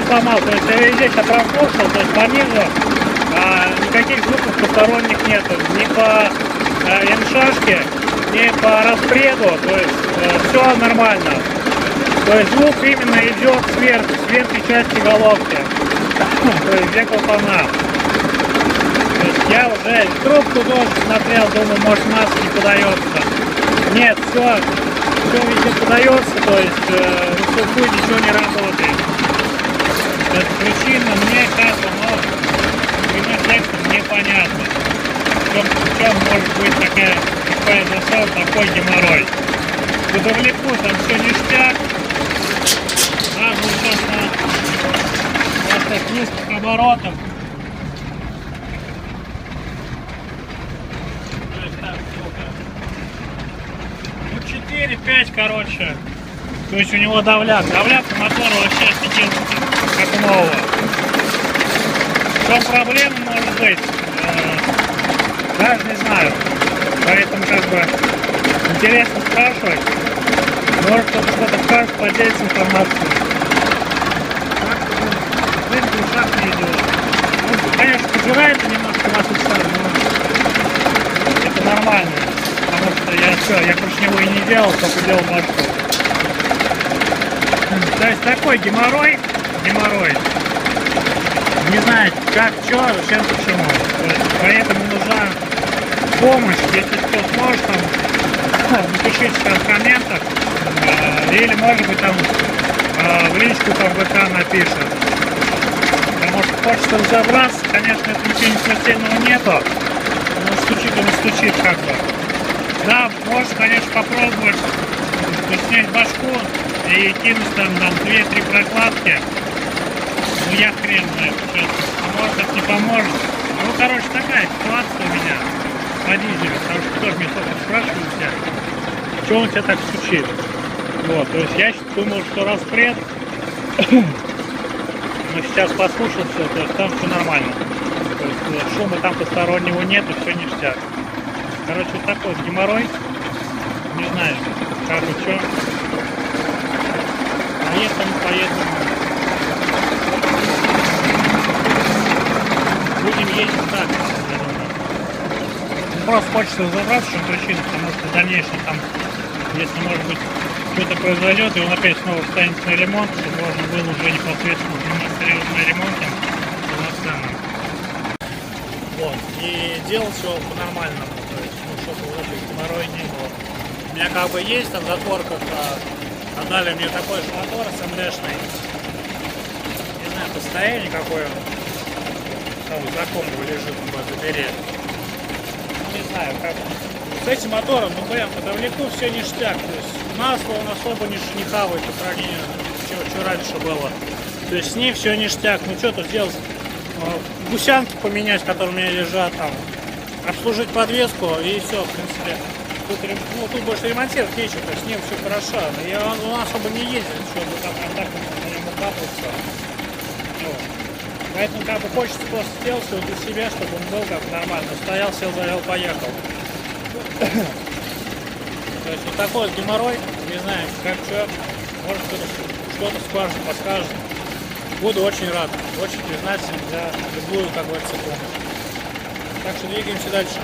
сломал. То есть я здесь прослушал, то есть по низу никаких звуков посторонних нету. Ни по МШашке, ни по распреду. То есть все нормально. То есть звук именно идет сверху, с верхней части головки. То есть где клапана. То есть я уже трубку тоже смотрел, думаю, может маска не подается. Нет, все везде подается, то есть в ничего не работает. То есть причина мне кажется, но прямым текстом непонятно. В чем может быть такая засада, такой геморрой. В гидравлику там все ништяк. Просто с низких оборотов. То есть так, ну 4-5, короче. То есть у него давляк. Давляк у мотора вообще офигенский, как у нового. В чем проблема может быть? Даже не знаю. Поэтому как бы интересно спрашивать. Может кто-то что-то скажет, поделится информацией. Шаг не идет. Ну, конечно, пожирает немножко масло, но это нормально. Потому что я поршневой не делал, только делал башку. То есть такой геморрой. Не знаю, как, что, зачем, почему. Поэтому нужна помощь, если кто сможет, там, напишите там в комментах. Или, может быть, там в личку там ВК напишет. Потому что хочется разобраться, конечно, это ничего смертельного нету. Но стучит и не стучит как бы. Да, можно, конечно, попробовать снять башку и кинуть там 2-3 прокладки. Ну я хрен знает, честно. Может, это не поможет. Ну, короче, такая ситуация у меня по дизелю. Потому что тоже мне кто-то спрашивает тебя, что он тебя так стучит. Вот, то есть я думал, что распред. Но сейчас послушал все, то есть там все нормально. То есть шума там постороннего нету, все ништяк. Короче, вот такой вот геморрой. Не знаю, как и что. А если мы поедем, будем ездить так, я думаю. Просто хочется разобраться, в чем причина, потому что в дальнейшем там, если может быть что-то произойдет, и он опять снова встанет на ремонт, чтобы можно было уже непосредственно заниматься серьезным ремонтом полноценным. Вот. И делать все по-нормальному, то есть, ну, чтобы вот этих геморрой не было. У меня как бы есть там затворка, отдали мне такой же мотор СМДшный. Не знаю, по состоянию какой он. Там знакомого лежит в двери. Не знаю, как. С этим мотором, ну прям по давляку все ништяк. То есть масло он особо не хавает по сравнению, что раньше было. То есть с ней все ништяк. Ну что тут сделать? Гусянки поменять, которые у меня лежат там. Обслужить подвеску и все, в принципе. Тут больше ремонтировать нечего, то есть с ним все хорошо. Но он особо не ездит, чтобы там так на нему капаться. Вот. Поэтому как бы хочется просто сделать все для себя, чтобы он был как бы нормально. Стоял, сел, завел, поехал. То есть вот такой вот геморрой, не знаю, как что, может что-то скажет, подскажет. Буду очень рад, очень признателен за любую, как говорится, помощь. Так что двигаемся дальше.